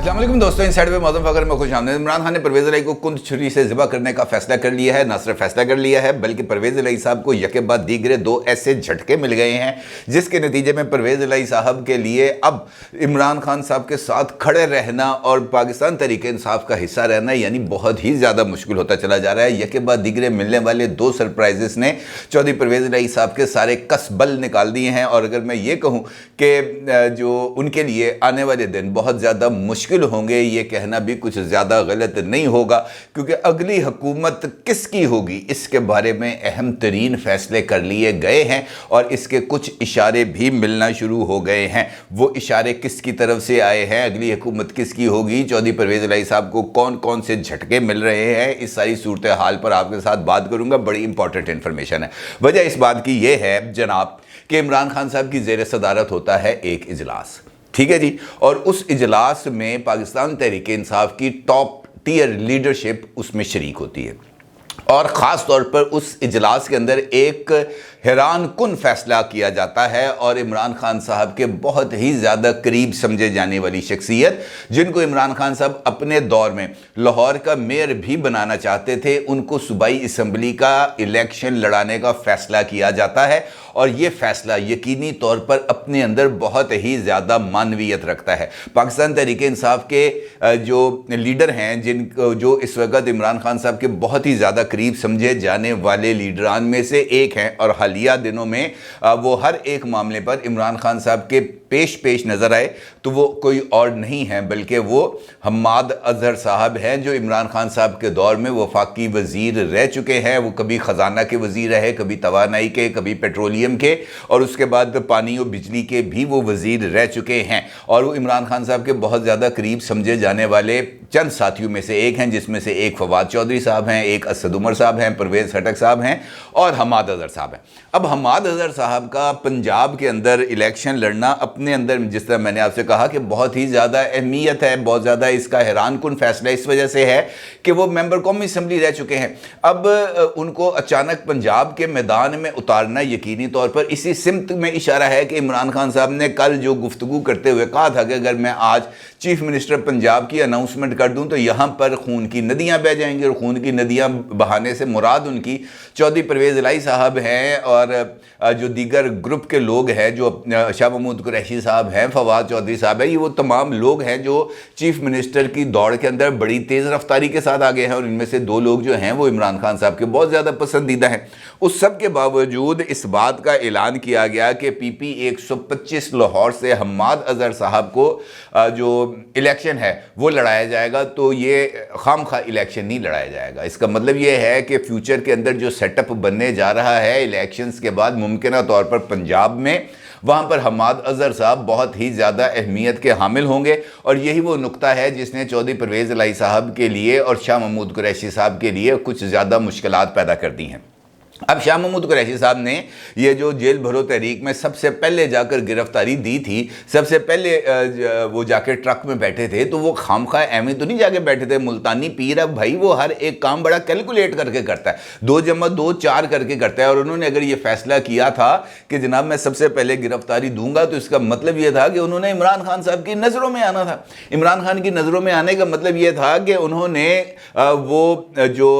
अस्सलाम वालेकुम दोस्तों, इनसाइड पे मौजूद फकर में खुश आमदीद। इमरान खान ने परवेज़ इलाही को कुंद छुरी से ज़िबा करने का फैसला कर लिया है। न सिर्फ फैसला कर लिया है बल्कि परवेज़ इलाही साहब को यके बाद दीगरे दो ऐसे झटके मिल गए हैं जिसके नतीजे में परवेज़ इलाही साहब के लिए अब इमरान खान साहब के साथ खड़े रहना और पाकिस्तान तहरीक इंसाफ का हिस्सा रहना यानी बहुत ही ज़्यादा मुश्किल होता चला जा रहा है। यके बाद दीगरे मिलने वाले दो सरप्राइजेस ने चौधरी परवेज़ इलाही साहब के सारे कसबल निकाल दिए हैं। और अगर मैं ये कहूँ कि जो उनके लिए आने वाले दिन बहुत ज़्यादा मुश्किल होंगे, ये कहना भी कुछ ज़्यादा गलत नहीं होगा, क्योंकि अगली हुकूमत किसकी होगी इसके बारे में अहम तरीन फैसले कर लिए गए हैं और इसके कुछ इशारे भी मिलना शुरू हो गए हैं। वो इशारे किसकी तरफ से आए हैं, अगली हुकूमत किसकी होगी, चौधरी परवेज़ इलाही साहब को कौन कौन से झटके मिल रहे हैं, इस सारी सूरत हाल पर आपके साथ बात करूंगा। बड़ी इंपॉर्टेंट इन्फॉर्मेशन है। वजह इस बात की ये है जनाब कि इमरान खान साहब की ज़ेर सदारत होता है एक इजलास, ठीक है जी, और उस इजलास में पाकिस्तान तहरीक इंसाफ की टॉप टियर लीडरशिप उसमें शरीक होती है। और ख़ास तौर पर उस इजलास के अंदर एक हैरान कुन फैसला किया जाता है और इमरान खान साहब के बहुत ही ज़्यादा करीब समझे जाने वाली शख्सियत, जिनको इमरान खान साहब अपने दौर में लाहौर का मेयर भी बनाना चाहते थे, उनको सूबाई असम्बली का इलेक्शन लड़ाने का फ़ैसला किया जाता है। और ये फ़ैसला यकीनी तौर पर अपने अंदर बहुत ही ज़्यादा मानवीयत रखता है। पाकिस्तान तहरीक इंसाफ के जो लीडर हैं, जो इस वक्त इमरान खान साहब के बहुत ही ज़्यादा करीब समझे जाने वाले लीडरान में से एक हैं और हालिया दिनों में वो हर एक मामले पर इमरान खान साहब के पेश नज़र आए तो वो कोई और नहीं हैं बल्कि वो हम्माद अजहर साहब हैं, जो इमरान खान साहब के दौर में वफाकी वज़ीर रह चुके हैं। वो कभी ख़जाना के वज़ीर रहे, कभी तवानाई के, कभी पेट्रोलियम के, और उसके बाद पानी और बिजली के भी वो वज़ीर रह चुके हैं। और वो इमरान खान साहब के बहुत ज़्यादा करीब समझे जाने वाले चंद साथियों में से एक हैं, जिसमें से एक फवाद चौधरी साहब हैं, एक असद उमर साहब हैं, परवेज़ खटक साहब हैं और हम्माद अजहर साहब हैं। अब हम्माद अजहर साहब का पंजाब के अंदर इलेक्शन लड़ना अपने अंदर, जिस तरह मैंने आपसे कहा कि बहुत ही ज़्यादा अहमियत है, बहुत ज़्यादा इसका हैरान कुन फैसला इस वजह से है कि वो मेंबर कौमी असम्बली रह चुके हैं। अब उनको अचानक पंजाब के मैदान में उतारना यकीनी तौर पर इसी सिमत में इशारा है कि इमरान खान साहब ने कल जो गुफ्तगू करते हुए कहा था कि अगर मैं आज चीफ मिनिस्टर पंजाब की अनाउंसमेंट कर दूं तो यहाँ पर खून की नदियाँ बह जाएंगी, और खून की नदियाँ बहाने से मुराद उनकी चौधरी परवेज़ इलाही साहब हैं और जो दीगर ग्रुप के लोग हैं, जो शाह महमूद कुरैशी साहब हैं, फवाद चौधरी साहब हैं, ये वो तमाम लोग हैं जो चीफ मिनिस्टर की दौड़ के अंदर बड़ी तेज़ रफ्तारी के साथ आगे हैं। और इनमें से दो लोग जो हैं वो इमरान खान साहब के बहुत ज़्यादा पसंदीदा हैं। उस सब के बावजूद इस बात का ऐलान किया गया कि PP 125 लाहौर से हम्माद अजहर साहब को जो इलेक्शन है वो लड़ाया जाएगा। तो ये खामखा इलेक्शन नहीं लड़ाया जाएगा। इसका मतलब ये है कि फ्यूचर के अंदर जो सेटअप बनने जा रहा है इलेक्शंस के बाद मुमकिन तौर पर पंजाब में, वहाँ पर हम्माद अजहर साहब बहुत ही ज़्यादा अहमियत के हामिल होंगे। और यही वो नुक्ता है जिसने चौधरी परवेज़ इलाही साहब के लिए और शाह महमूद कुरैशी साहब के लिए कुछ ज़्यादा मुश्किलात पैदा कर दी हैं। अब शाह महमूद कुरैशी साहब ने ये जो जेल भरो तहरीक में सबसे पहले जाकर गिरफ्तारी दी थी, सबसे पहले वो जाकर ट्रक में बैठे थे, तो वो खामखा एवं तो नहीं जाके बैठे थे। मुल्तानी पीर अब भाई वो हर एक काम बड़ा कैलकुलेट करके करता है, 2 + 2 4 करके करता है। और उन्होंने अगर ये फैसला किया था कि जनाब मैं सबसे पहले गिरफ्तारी दूंगा, तो इसका मतलब ये था कि उन्होंने इमरान खान साहब की नज़रों में आना था। इमरान खान की नज़रों में आने का मतलब ये था कि उन्होंने वो जो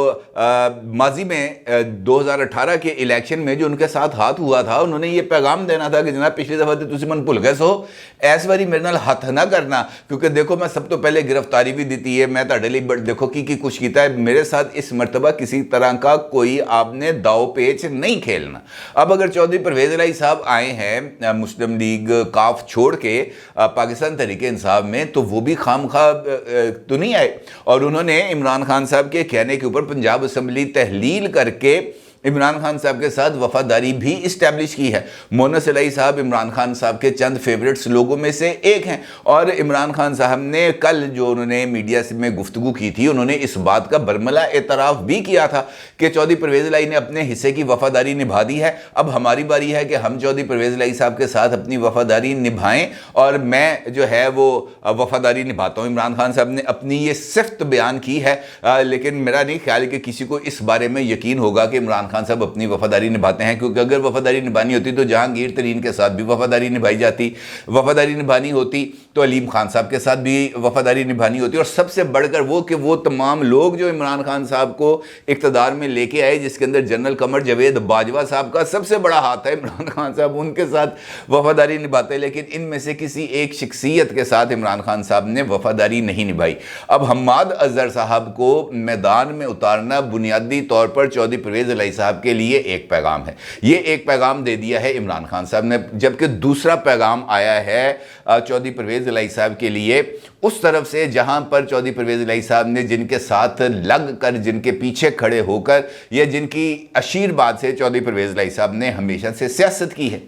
माजी में 2018 के इलेक्शन में जो उनके साथ हाथ हुआ था, उन्होंने ये पैगाम देना था कि जनाब पिछली दफ़ा तो तुसी मन भुल गए सो, ऐस बारी मेरे नाल हथ ना करना, क्योंकि देखो मैं सब तो पहले गिरफ्तारी भी दी है, मैं ताड़े लिए देखो की कुछ किया है, मेरे साथ इस मरतबा किसी तरह का कोई आपने दाव पेच नहीं खेलना। अब अगर चौधरी परवेज़ इलाही साहब आए हैं मुस्लिम लीग काफ छोड़ के पाकिस्तान तहरीक इंसाफ में, तो वो भी खामखा तो नहीं आए। और उन्होंने इमरान खान साहब के कहने के ऊपर पंजाब असम्बली तहलील करके इमरान खान साहब के साथ वफादारी भी इस्टेब्लिश की है। मोनस इलाही साहब इमरान खान साहब के चंद फेवरेट्स लोगों में से एक हैं। और इमरान खान साहब ने कल जो उन्होंने मीडिया से में गुफ्तगू की थी, उन्होंने इस बात का बरमला एतराफ़ भी किया था कि चौधरी परवेज़ इलाही ने अपने हिस्से की वफादारी निभा दी है, अब हमारी बारी है कि हम चौधरी परवेज़ इलाही साहब के साथ अपनी वफादारी निभाएं। और मैं जो है वो वफादारी निभाता हूँ। इमरान खान साहब ने अपनी ये सिफ्त बयान की है, लेकिन मेरा नहीं ख्याल कि किसी को इस बारे में यकीन होगा कि इमरान खान साहब अपनी वफादारी निभाते हैं, क्योंकि अगर वफादारी निभानी होती तो जहांगीर तरीन के साथ भी वफादारी निभाई जाती, वफादारी निभानी होती तो अलीम खान साहब के साथ भी वफादारी निभानी होती, और सबसे बढ़कर वो कि वो तमाम लोग जो इमरान खान साहब को इक़्तिदार में लेके आए, जिसके अंदर जनरल कमर जावेद बाजवा साहब का सबसे बड़ा हाथ है, इमरान खान साहब उनके साथ वफादारी निभाते हैं, लेकिन इनमें से किसी एक शख्सियत के साथ इमरान खान साहब ने वफादारी नहीं निभाई। अब हम्माद अजहर साहब को मैदान में उतारना बुनियादी तौर पर चौधरी परवेज़ इलाही साहब के लिए एक पैगाम है। ये एक पैगाम दे दिया है इमरान खान साहब ने, जबकि दूसरा पैगाम आया है चौधरी परवेज़ इलाही साहब के लिए उस तरफ से जहां पर चौधरी परवेज़ इलाही साहब ने जिनके साथ लग कर, जिनके पीछे खड़े होकर या जिनकी आशीर्वाद से चौधरी परवेज़ इलाही साहब ने हमेशा से सियासत की है,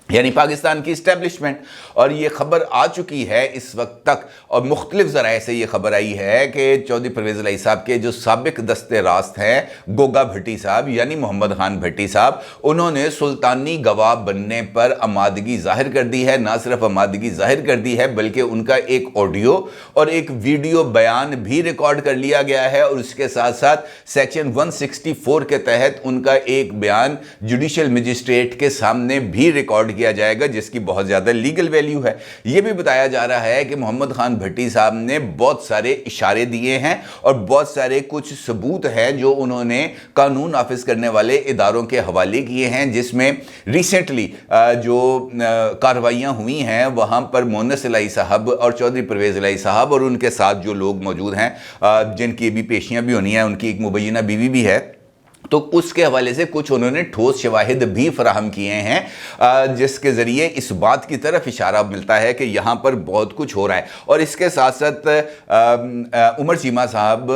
यानी पाकिस्तान की इस्टेब्लिशमेंट। और ये ख़बर आ चुकी है इस वक्त तक, और मुख्तलिफ ज़राए से ये ख़बर आई है कि चौधरी परवेज़ इलाही साहब के जो साबिक दस्ते रास्त हैं गोगा भट्टी साहब यानी मोहम्मद खान भट्टी साहब, उन्होंने सुल्तानी गवाह बनने पर आमादगी ज़ाहिर कर दी है। ना सिर्फ आमादगी ज़ाहिर कर दी है बल्कि उनका एक ऑडियो और एक वीडियो बयान भी रिकॉर्ड कर लिया गया है, और उसके साथ साथ सेक्शन 164 के तहत उनका एक बयान जुडिशल मजिस्ट्रेट के सामने भी रिकॉर्ड किया जाएगा, जिसकी बहुत ज़्यादा लीगल वैल्यू है। यह भी बताया जा रहा है कि मोहम्मद खान भट्टी साहब ने बहुत सारे इशारे दिए हैं और बहुत सारे कुछ सबूत हैं जो उन्होंने कानून नाफिज करने वाले इदारों के हवाले किए हैं, जिसमें रिसेंटली जो कार्रवाइयाँ हुई हैं वहाँ पर मोनस इलाही साहब और चौधरी परवेज़ इलाही साहब और उनके साथ जो लोग मौजूद हैं, जिनकी भी पेशियाँ भी होनी हैं, उनकी एक मुबैना बीवी भी है, तो उसके हवाले से कुछ उन्होंने ठोस शवाहिद भी फराहम किए हैं, जिसके ज़रिए इस बात की तरफ इशारा मिलता है कि यहाँ पर बहुत कुछ हो रहा है। और इसके साथ साथ उमर चीमा साहब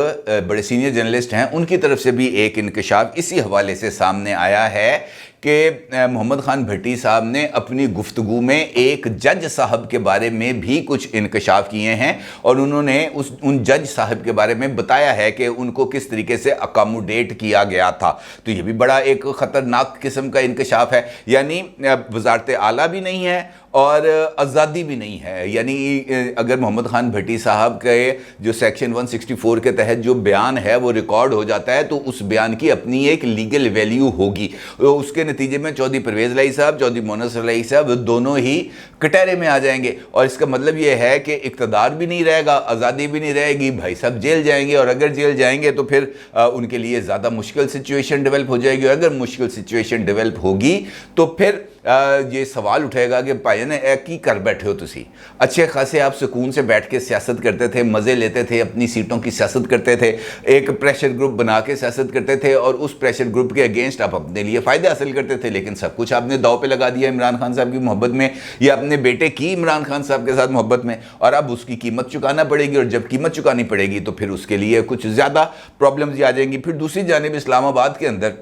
बड़े सीनियर जर्नलिस्ट हैं, उनकी तरफ से भी एक इंकशाफ इसी हवाले से सामने आया है कि मोहम्मद खान भट्टी साहब ने अपनी गुफ्तगू में एक जज साहब के बारे में भी कुछ इंकशाफ किए हैं, और उन्होंने उन जज साहब के बारे में बताया है कि उनको किस तरीके से अकोमोडेट किया गया था। तो ये भी बड़ा एक ख़तरनाक किस्म का इंकशाफ है, यानी वज़ारत आला भी नहीं है और आज़ादी भी नहीं है। यानी अगर मोहम्मद खान भट्टी साहब के जो सेक्शन 164 के तहत जो बयान है वो रिकॉर्ड हो जाता है तो उस बयान की अपनी एक लीगल वैल्यू होगी। तो उसके नतीजे में चौधरी परवेज़ इलाही साहब, चौधरी मोनस इलाही साहब दोनों ही कटहरे में आ जाएंगे, और इसका मतलब ये है कि इक़्तिदार भी नहीं रहेगा, आज़ादी भी नहीं रहेगी, भाई साहब जेल जाएंगे, और अगर जेल जाएंगे तो फिर उनके लिए ज़्यादा मुश्किल सिचुएशन डेवलप हो जाएगी, और अगर मुश्किल सिचुएशन डेवलप होगी तो फिर ये सवाल उठेगा कि भाई ने की कर बैठे हो तुसी, अच्छे खासे आप सुकून से बैठ के सियासत करते थे, मज़े लेते थे, अपनी सीटों की सियासत करते थे, एक प्रेशर ग्रुप बना के सियासत करते थे, और उस प्रेशर ग्रुप के अगेंस्ट आप अपने लिए फ़ायदे हासिल करते थे, लेकिन सब कुछ आपने दाव पे लगा दिया इमरान खान साहब की मोहब्बत में, या अपने बेटे की इमरान खान साहब के साथ मोहब्बत में, और अब उसकी कीमत चुकाना पड़ेगी, और जब कीमत चुकानी पड़ेगी तो फिर उसके लिए कुछ ज़्यादा प्रॉब्लम्स आ जाएंगी। फिर दूसरी जानिब इस्लामाबाद के अंदर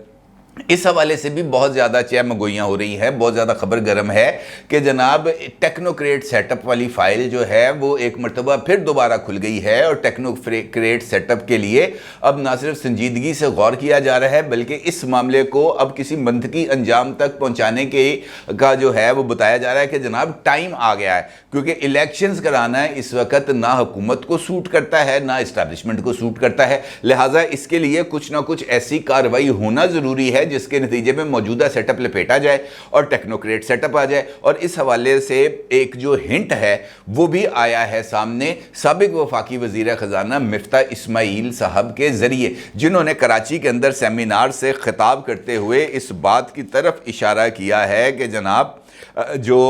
इस हवाले से भी बहुत ज़्यादा चहमगोइयाँ हो रही हैं, बहुत ज़्यादा खबर गर्म है कि जनाब टेक्नोक्रेट सेटअप वाली फ़ाइल जो है वो एक मरतबा फिर दोबारा खुल गई है, और टेक्नोक्रेट सेटअप के लिए अब ना सिर्फ संजीदगी से गौर किया जा रहा है बल्कि इस मामले को अब किसी मंतकी अंजाम तक पहुँचाने का जो है वो बताया जा रहा है कि जनाब टाइम आ गया है, क्योंकि इलेक्शंस कराना इस वक्त ना हुकूमत को सूट करता है ना इस्टेब्लिशमेंट को सूट करता है, लिहाजा इसके लिए कुछ ना कुछ ऐसी कार्रवाई होना ज़रूरी है जिसके नतीजे में मौजूदा सेटअप लपेटा जाए और टेक्नोक्रेट सेटअप आ जाए। और इस हवाले से एक जो हिंट है वो भी आया है सामने साबिक वफाकी वज़ीर ख़ज़ाना मिफ्ता इस्माइल साहब के ज़रिए, जिन्होंने कराची के अंदर सेमिनार से खिताब करते हुए इस बात की तरफ इशारा किया है कि जनाब जो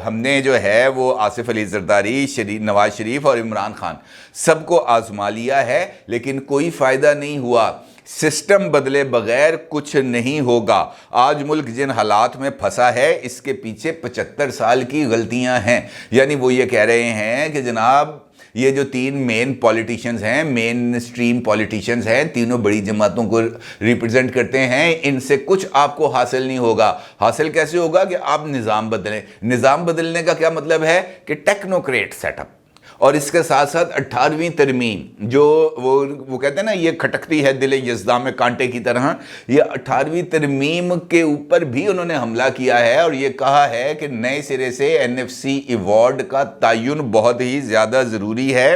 हमने जो है वो आसिफ अली ज़रदारी, नवाज शरीफ और इमरान खान सबको आजमा लिया है, लेकिन कोई फ़ायदा नहीं हुआ, सिस्टम बदले बगैर कुछ नहीं होगा। आज मुल्क जिन हालात में फंसा है इसके पीछे 75 साल की गलतियां हैं। यानी वो ये कह रहे हैं कि जनाब ये जो तीन मेन पॉलिटिशियंस हैं, मेन स्ट्रीम पॉलिटिशियंस हैं, तीनों बड़ी जमातों को रिप्रेजेंट करते हैं, इनसे कुछ आपको हासिल नहीं होगा। हासिल कैसे होगा कि आप निज़ाम बदलें। निज़ाम बदलने का क्या मतलब है कि टेक्नोक्रेट सेटअप, और इसके साथ साथ 18वीं तरमीम जो वो कहते हैं ना ये खटकती है दिल यज़दा में कांटे की तरह, ये 18वीं तरमीम के ऊपर भी उन्होंने हमला किया है और ये कहा है कि नए सिरे से NFC अवार्ड का तयन बहुत ही ज़्यादा ज़रूरी है।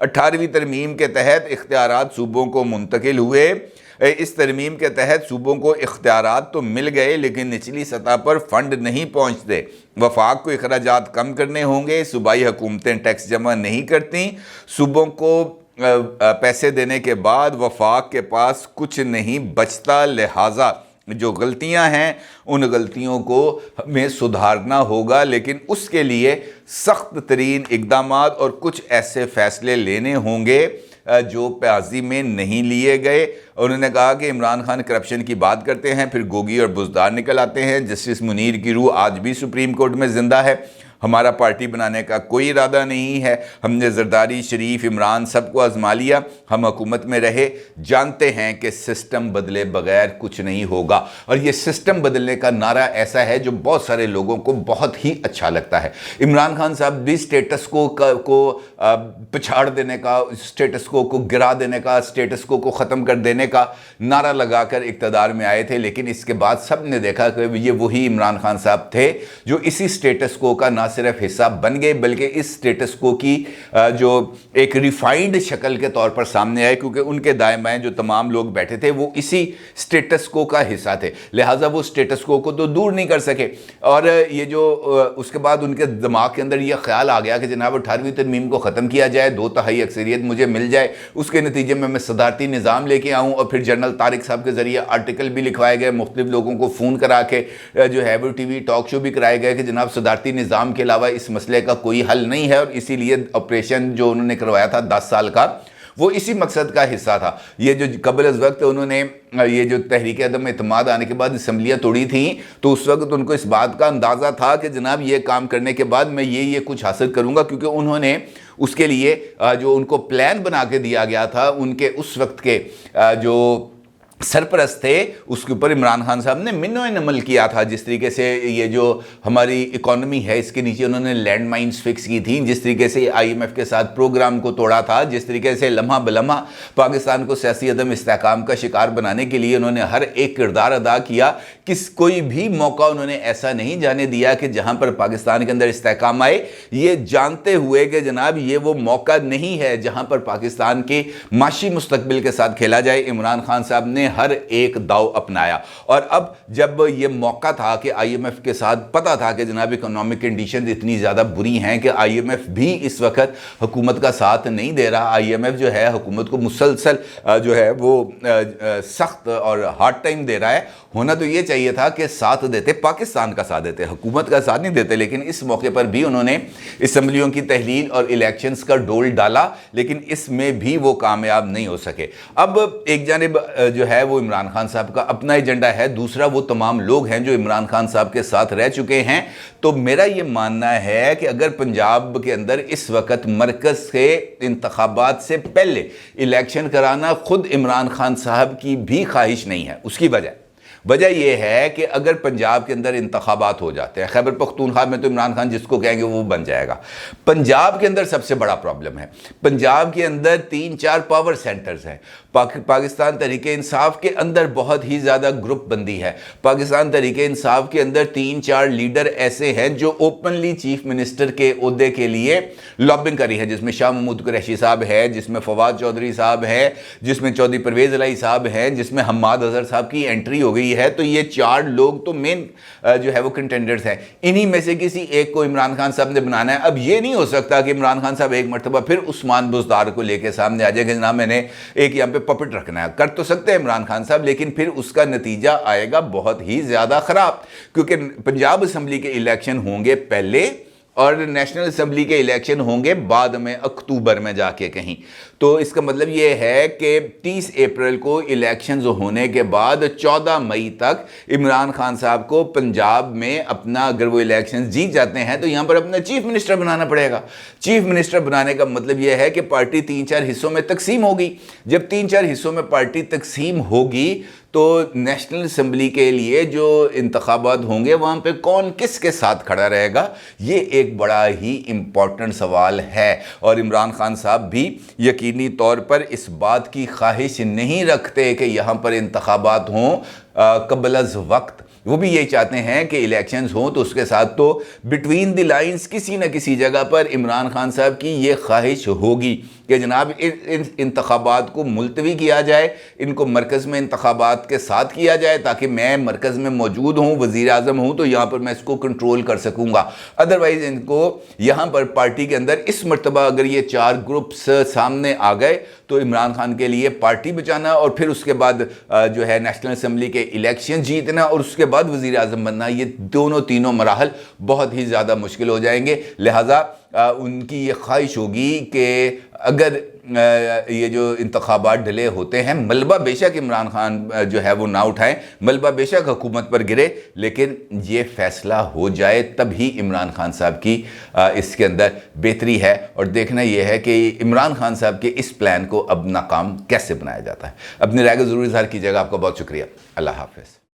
18वीं तरमीम के तहत इख्तियारात सूबों को मुंतकिल हुए, اس ترمیم کے تحت صوبوں کو اختیارات تو مل گئے لیکن نچلی سطح پر فنڈ نہیں پہنچتے۔ وفاق کو اخراجات کم کرنے ہوں گے، صوبائی حکومتیں ٹیکس جمع نہیں کرتیں، صوبوں کو پیسے دینے کے بعد وفاق کے پاس کچھ نہیں بچتا، لہٰذا جو غلطیاں ہیں ان غلطیوں کو ہمیں سدھارنا ہوگا، لیکن اس کے لیے سخت ترین اقدامات اور کچھ ایسے فیصلے لینے ہوں گے جو ماضی میں نہیں لیے گئے۔ انہوں نے کہا کہ عمران خان کرپشن کی بات کرتے ہیں پھر گوگی اور بزدار نکل آتے ہیں۔ جسٹس منیر کی روح آج بھی سپریم کورٹ میں زندہ ہے۔ ہمارا پارٹی بنانے کا کوئی ارادہ نہیں ہے، ہم نے زرداری، شریف، عمران سب کو آزما لیا، ہم حکومت میں رہے، جانتے ہیں کہ سسٹم بدلے بغیر کچھ نہیں ہوگا۔ اور یہ سسٹم بدلنے کا نعرہ ایسا ہے جو بہت سارے لوگوں کو بہت ہی اچھا لگتا ہے۔ عمران خان صاحب بھی سٹیٹس کو پچھاڑ دینے کا، سٹیٹس کو گرا دینے کا، سٹیٹس کو ختم کر دینے کا نعرہ لگا کر اقتدار میں آئے تھے، لیکن اس کے بعد سب نے دیکھا کہ یہ وہی عمران خان صاحب تھے جو اسی سٹیٹس کو کا نہ صرف حصہ بن گئے بلکہ اس سٹیٹس کو کی جو ایک ریفائنڈ شکل کے طور پر سامنے آئے، کیونکہ ان کے دائیں بائیں جو تمام لوگ بیٹھے تھے وہ اسی سٹیٹس کو کا حصہ تھے، لہٰذا وہ سٹیٹس کو تو دور نہیں کر سکے۔ اور یہ جو اس کے بعد ان کے دماغ کے اندر یہ خیال آ گیا کہ جناب 18ویں ترمیم کو ختم کیا جائے، 2/3 اکثریت مجھے مل جائے، اس کے نتیجے میں صدارتی نظام لے کے آؤں، اور پھر جنرل طارق صاحب کے ذریعے آرٹیکل بھی لکھوائے گئے، مختلف لوگوں کو فون کرا کے جو ہے وہ ٹی وی ٹاک شو بھی کرائے گئے کہ جناب صدارتی نظام کے علاوہ اس مسئلے کا کوئی حل نہیں ہے، اور اسی لیے آپریشن جو انہوں نے کروایا تھا 10 سال کا وہ اسی مقصد کا حصہ تھا۔ یہ جو قبل از وقت انہوں نے یہ جو تحریک عدم اعتماد آنے کے بعد اسمبلیاں توڑی تھیں تو اس وقت ان کو اس بات کا اندازہ تھا کہ جناب یہ کام کرنے کے بعد میں یہ کچھ حاصل کروں گا، کیونکہ انہوں نے اس کے لیے جو ان کو پلان بنا کے دیا گیا تھا ان کے اس وقت کے جو سرپرست تھے اس کے اوپر عمران خان صاحب نے منو عمل کیا تھا۔ جس طریقے سے یہ جو ہماری اکانومی ہے اس کے نیچے انہوں نے لینڈ مائنز فکس کی تھیں، جس طریقے سے IMF کے ساتھ پروگرام کو توڑا تھا، جس طریقے سے لمحہ بلمحہ پاکستان کو سیاسی عدم استحکام کا شکار بنانے کے لیے انہوں نے ہر ایک کردار ادا کیا۔ کوئی بھی موقع انہوں نے ایسا نہیں جانے دیا کہ جہاں پر پاکستان کے اندر استحکام آئے، یہ جانتے ہوئے کہ جناب یہ وہ موقع نہیں ہے جہاں پر پاکستان کے معاشی مستقبل کے ساتھ کھیلا جائے۔ عمران خان صاحب نے ہر ایک داؤ اپنایا، اور اب جب یہ موقع تھا کہ IMF کے ساتھ پتا تھا کہ جناب اکنامک کنڈیشنز اتنی زیادہ بری ہیں کہ IMF بھی اس وقت حکومت کا ساتھ نہیں دے رہا، IMF جو ہے حکومت کو مسلسل جو ہے وہ سخت اور ہارڈ ٹائم دے رہا ہے، ہونا تو یہ چاہیے تھا کہ ساتھ دیتے، پاکستان کا ساتھ دیتے، حکومت کا ساتھ نہیں دیتے، لیکن اس موقع پر بھی انہوں نے اسمبلیوں کی تحلیل اور الیکشنز کا ڈول ڈالا، لیکن اس میں بھی وہ کامیاب نہیں ہو سکے۔ اب ایک جانب جو ہے وہ عمران خان صاحب کا اپنا ایجنڈا ہے، دوسرا وہ تمام لوگ ہیں جو عمران خان صاحب کے ساتھ رہ چکے ہیں۔ تو میرا یہ ماننا ہے کہ اگر پنجاب کے اندر اس وقت مرکز کے انتخابات سے پہلے الیکشن کرانا خود عمران خان صاحب کی بھی خواہش نہیں ہے، اس کی وجہ یہ ہے کہ اگر پنجاب کے اندر انتخابات ہو جاتے ہیں، خیبر پختونخوا میں تو عمران خان جس کو کہیں گے وہ بن جائے گا، پنجاب کے اندر سب سے بڑا پرابلم ہے، پنجاب کے اندر 3-4 پاور سینٹرز ہیں، پاکستان تحریک انصاف کے اندر بہت ہی زیادہ گروپ بندی ہے، پاکستان تحریک انصاف کے اندر 3-4 لیڈر ایسے ہیں جو اوپنلی چیف منسٹر کے عہدے کے لیے لابنگ کری ہے، جس میں شاہ محمود قریشی صاحب ہے، جس میں فواد چودھری صاحب ہے، جس میں چودھری پرویز الہی صاحب ہیں، جس میں حماد اظہر صاحب کی انٹری ہو گئی ہے۔ تو یہ 4 لوگ تو مین جو ہے وہ کنٹینڈرز ہیں، انہی میں سے کسی ایک کو عمران خان صاحب نے بنانا ہے۔ اب یہ نہیں ہو سکتا کہ عمران خان صاحب ایک مرتبہ پھر عثمان بزدار کو لے کے سامنے آ جائے کہ جناب میں نے ایک یہاں پہ پپٹ رکھنا ہے، کر تو سکتے ہیں عمران خان صاحب، لیکن پھر اس کا نتیجہ آئے گا بہت ہی زیادہ خراب، کیونکہ پنجاب اسمبلی کے الیکشن ہوں گے پہلے اور نیشنل اسمبلی کے الیکشن ہوں گے بعد میں اکتوبر میں جا کے کہیں۔ تو اس کا مطلب یہ ہے کہ 30 اپریل کو الیکشنز ہونے کے بعد 14 مئی تک عمران خان صاحب کو پنجاب میں اپنا، اگر وہ الیکشنز جیت جاتے ہیں تو یہاں پر اپنا چیف منسٹر بنانا پڑے گا۔ چیف منسٹر بنانے کا مطلب یہ ہے کہ پارٹی 3-4 حصوں میں تقسیم ہوگی، جب 3-4 حصوں میں پارٹی تقسیم ہوگی تو نیشنل اسمبلی کے لیے جو انتخابات ہوں گے وہاں پہ کون کس کے ساتھ کھڑا رہے گا، یہ ایک بڑا ہی امپورٹنٹ سوال ہے، اور عمران خان صاحب بھی یقینی طور پر اس بات کی خواہش نہیں رکھتے کہ یہاں پر انتخابات ہوں कबल अज़ वक्त। वो भी यही चाहते हैं कि इलेक्शंस हों तो उसके साथ तो बिटवीन द लाइंस किसी न किसी जगह पर इमरान खान साहब की ये ख्वाहिश होगी कि जनाब इन इंतखाबात को मुलतवी किया जाए, इनको मरकज़ में इंतखाबात के साथ किया जाए ताकि मैं मरकज़ में मौजूद हूँ, वज़ीर आज़म हूँ, तो यहाँ पर मैं इसको कंट्रोल कर सकूँगा। अदरवाइज़ इनको यहाँ पर पार्टी के अंदर इस मरतबा अगर ये 4 ग्रुप्स सामने आ गए तो इमरान खान के लिए पार्टी बचाना और फिर उसके बाद जो है नेशनल असम्बली के इलेक्शन जीतना और उसके बाद वज़ीर आज़म बनना, ये दोनों तीनों मराहल बहुत ही ज़्यादा मुश्किल हो जाएंगे। लिहाजा उनकी ये ख्वाहिश होगी कि अगर ये जो इंतखाबात डिले होते हैं, मलबा बेशक इमरान खान जो है वो ना उठाएं, मलबा बेशक हुकूमत पर गिरे, लेकिन ये फैसला हो जाए तभी इमरान खान साहब की इसके अंदर बेहतरी है। और देखना ये है कि इमरान खान साहब के इस प्लान को अब नाकाम कैसे बनाया जाता है। अपनी राय को ज़रूर इज़हार कीजिएगा। आपका बहुत शुक्रिया। अल्लाह हाफ़िज़।